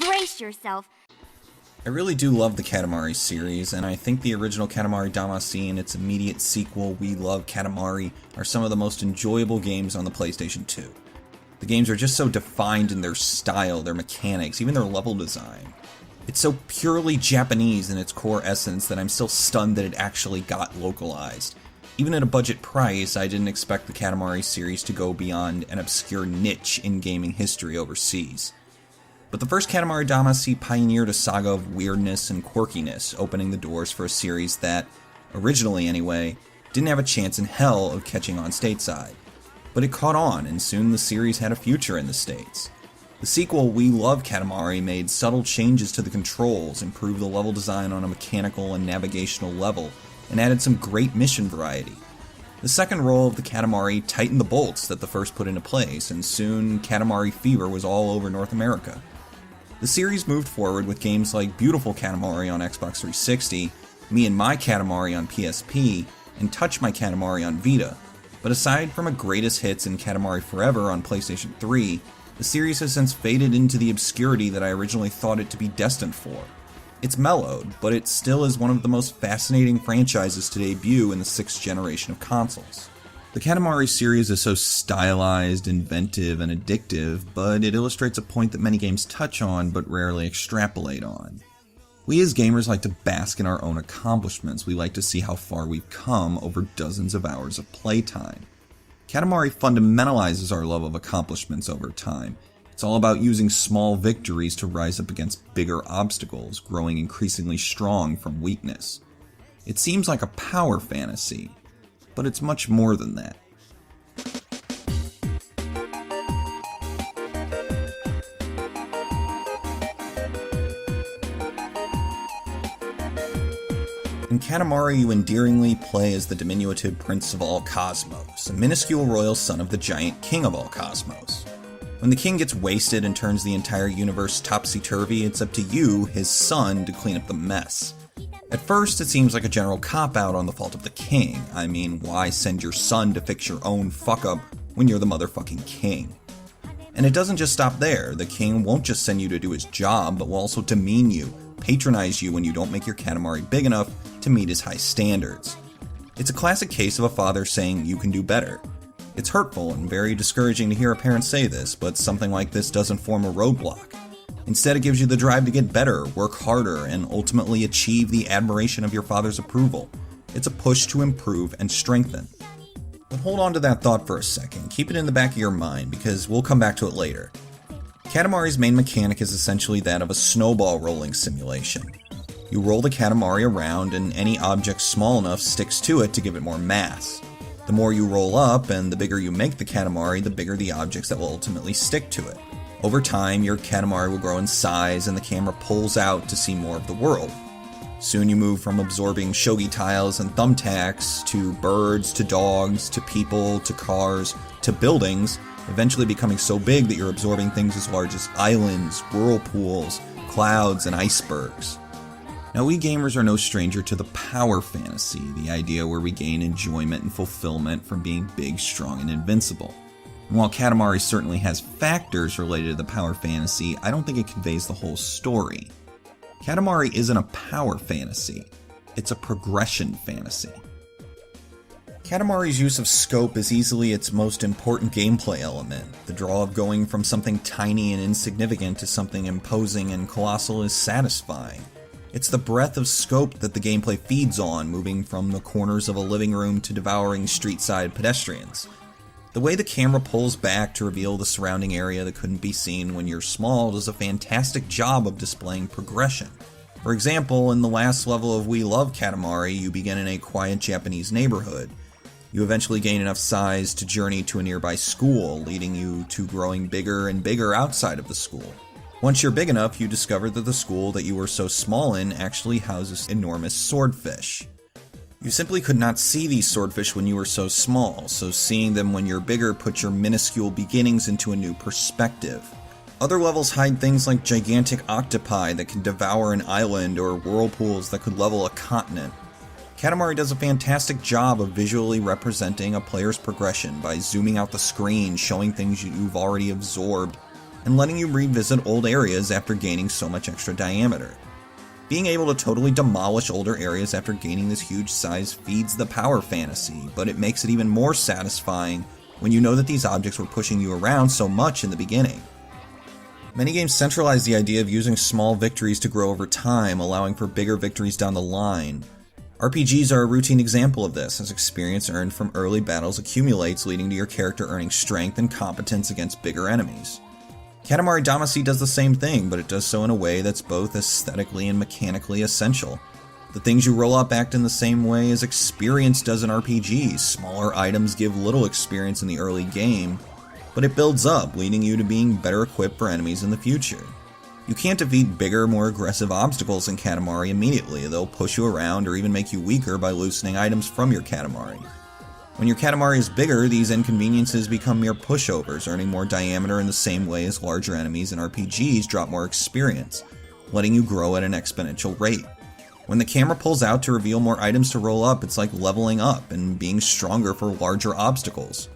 Brace yourself. I really do love the Katamari series, and I think the original Katamari Damacy and its immediate sequel, We Love Katamari, are some of the most enjoyable games on the PlayStation 2. The games are just so defined in their style, their mechanics, even their level design. It's so purely Japanese in its core essence that I'm still stunned that it actually got localized. Even at a budget price, I didn't expect the Katamari series to go beyond an obscure niche in gaming history overseas. But the first Katamari Damacy pioneered a saga of weirdness and quirkiness, opening the doors for a series that, originally anyway, didn't have a chance in hell of catching on stateside. But it caught on, and soon the series had a future in the States. The sequel, We Love Katamari, made subtle changes to the controls, improved the level design on a mechanical and navigational level, and added some great mission variety. The second roll of the Katamari tightened the bolts that the first put into place, and soon Katamari fever was all over North America. The series moved forward with games like Beautiful Katamari on Xbox 360, Me and My Katamari on PSP, and Touch My Katamari on Vita. But aside from a greatest hits in Katamari Forever on PlayStation 3, the series has since faded into the obscurity that I originally thought it to be destined for. It's mellowed, but it still is one of the most fascinating franchises to debut in the 6th generation of consoles. The Katamari series is so stylized, inventive, and addictive, but it illustrates a point that many games touch on but rarely extrapolate on. We as gamers like to bask in our own accomplishments. We like to see how far we've come over dozens of hours of playtime. Katamari fundamentalizes our love of accomplishments over time. It's all about using small victories to rise up against bigger obstacles, growing increasingly strong from weakness. It seems like a power fantasy, but it's much more than that. In Katamari, you endearingly play as the diminutive Prince of All Cosmos, a minuscule royal son of the giant King of All Cosmos. When the king gets wasted and turns the entire universe topsy-turvy, it's up to you, his son, to clean up the mess. At first, it seems like a general cop-out on the fault of the king. I mean, why send your son to fix your own fuck-up when you're the motherfucking king? And it doesn't just stop there. The king won't just send you to do his job, but will also demean you, patronize you when you don't make your Katamari big enough to meet his high standards. It's a classic case of a father saying you can do better. It's hurtful and very discouraging to hear a parent say this, but something like this doesn't form a roadblock. Instead, it gives you the drive to get better, work harder, and ultimately achieve the admiration of your father's approval. It's a push to improve and strengthen. But hold on to that thought for a second. Keep it in the back of your mind, because we'll come back to it later. Katamari's main mechanic is essentially that of a snowball rolling simulation. You roll the Katamari around, and any object small enough sticks to it to give it more mass. The more you roll up, and the bigger you make the Katamari, the bigger the objects that will ultimately stick to it. Over time, your Katamari will grow in size and the camera pulls out to see more of the world. Soon you move from absorbing shogi tiles and thumbtacks to birds, to dogs, to people, to cars, to buildings, eventually becoming so big that you're absorbing things as large as islands, whirlpools, clouds, and icebergs. Now, we gamers are no stranger to the power fantasy, the idea where we gain enjoyment and fulfillment from being big, strong, and invincible. And while Katamari certainly has factors related to the power fantasy, I don't think it conveys the whole story. Katamari isn't a power fantasy, it's a progression fantasy. Katamari's use of scope is easily its most important gameplay element. The draw of going from something tiny and insignificant to something imposing and colossal is satisfying. It's the breadth of scope that the gameplay feeds on, moving from the corners of a living room to devouring street-side pedestrians. The way the camera pulls back to reveal the surrounding area that couldn't be seen when you're small does a fantastic job of displaying progression. For example, in the last level of We Love Katamari, you begin in a quiet Japanese neighborhood. You eventually gain enough size to journey to a nearby school, leading you to growing bigger and bigger outside of the school. Once you're big enough, you discover that the school that you were so small in actually houses enormous swordfish. You simply could not see these swordfish when you were so small, so seeing them when you're bigger puts your minuscule beginnings into a new perspective. Other levels hide things like gigantic octopi that can devour an island or whirlpools that could level a continent. Katamari does a fantastic job of visually representing a player's progression by zooming out the screen, showing things you've already absorbed, and letting you revisit old areas after gaining so much extra diameter. Being able to totally demolish older areas after gaining this huge size feeds the power fantasy, but it makes it even more satisfying when you know that these objects were pushing you around so much in the beginning. Many games centralize the idea of using small victories to grow over time, allowing for bigger victories down the line. RPGs are a routine example of this, as experience earned from early battles accumulates, leading to your character earning strength and competence against bigger enemies. Katamari Damacy does the same thing, but it does so in a way that's both aesthetically and mechanically essential. The things you roll up act in the same way as experience does in RPGs. Smaller items give little experience in the early game, but it builds up, leading you to being better equipped for enemies in the future. You can't defeat bigger, more aggressive obstacles in Katamari immediately. They'll push you around or even make you weaker by loosening items from your Katamari. When your Katamari is bigger, these inconveniences become mere pushovers, earning more diameter in the same way as larger enemies in RPGs drop more experience, letting you grow at an exponential rate. When the camera pulls out to reveal more items to roll up, it's like leveling up and being stronger for larger obstacles.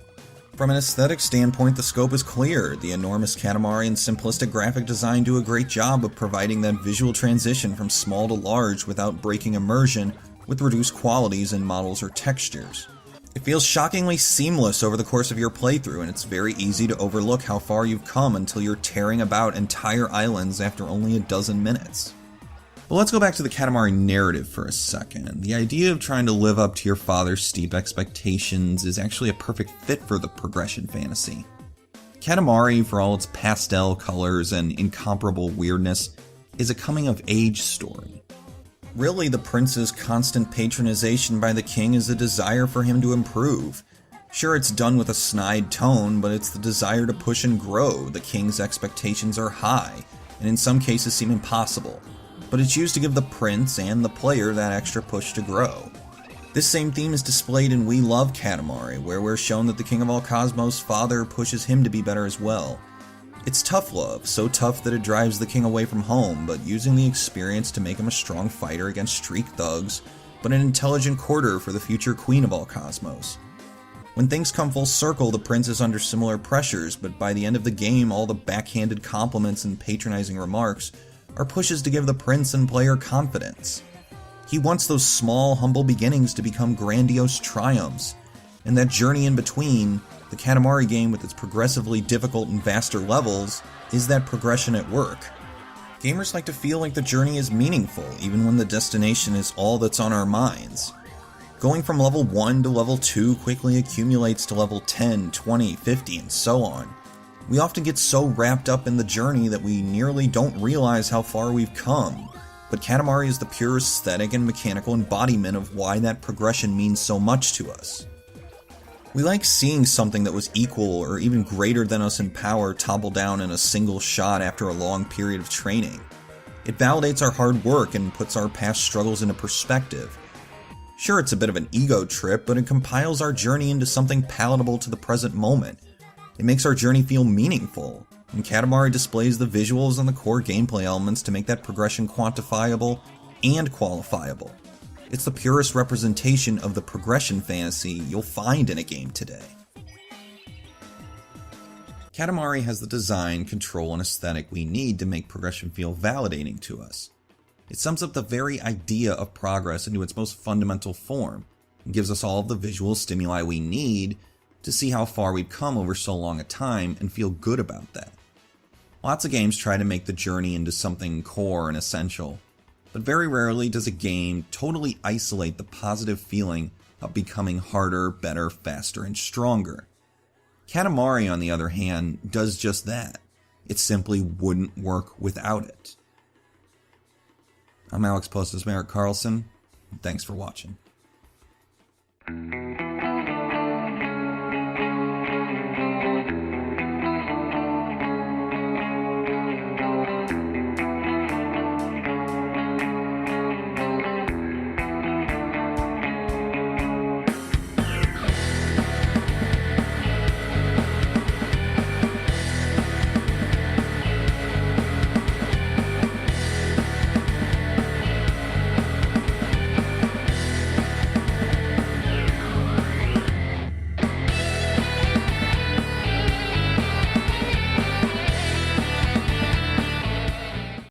From an aesthetic standpoint, the scope is clear. The enormous Katamari and simplistic graphic design do a great job of providing that visual transition from small to large without breaking immersion with reduced qualities in models or textures. It feels shockingly seamless over the course of your playthrough, and it's very easy to overlook how far you've come until you're tearing about entire islands after only a dozen minutes. But let's go back to the Katamari narrative for a second. The idea of trying to live up to your father's steep expectations is actually a perfect fit for the progression fantasy. Katamari, for all its pastel colors and incomparable weirdness, is a coming-of-age story. Really, the prince's constant patronization by the king is a desire for him to improve. Sure, it's done with a snide tone, but it's the desire to push and grow. The king's expectations are high, and in some cases seem impossible, but it's used to give the prince and the player that extra push to grow. This same theme is displayed in We Love Katamari, where we're shown that the King of All Cosmos' father pushes him to be better as well. It's tough love, so tough that it drives the king away from home, but using the experience to make him a strong fighter against street thugs, but an intelligent courter for the future Queen of All Cosmos. When things come full circle, the prince is under similar pressures, but by the end of the game, all the backhanded compliments and patronizing remarks are pushes to give the prince and player confidence. He wants those small, humble beginnings to become grandiose triumphs, and that journey in between, the Katamari game with its progressively difficult and vaster levels, is that progression at work. Gamers like to feel like the journey is meaningful, even when the destination is all that's on our minds. Going from level 1 to level 2 quickly accumulates to level 10, 20, 50, and so on. We often get so wrapped up in the journey that we nearly don't realize how far we've come, but Katamari is the pure aesthetic and mechanical embodiment of why that progression means so much to us. We like seeing something that was equal or even greater than us in power topple down in a single shot after a long period of training. It validates our hard work and puts our past struggles into perspective. Sure, it's a bit of an ego trip, but it compiles our journey into something palatable to the present moment. It makes our journey feel meaningful, and Katamari displays the visuals and the core gameplay elements to make that progression quantifiable and qualifiable. It's the purest representation of the progression fantasy you'll find in a game today. Katamari has the design, control, and aesthetic we need to make progression feel validating to us. It sums up the very idea of progress into its most fundamental form, and gives us all of the visual stimuli we need to see how far we've come over so long a time and feel good about that. Lots of games try to make the journey into something core and essential, but very rarely does a game totally isolate the positive feeling of becoming harder, better, faster, and stronger. Katamari, on the other hand, does just that. It simply wouldn't work without it. I'm Alex PostMesmeric Carlson, and thanks for watching.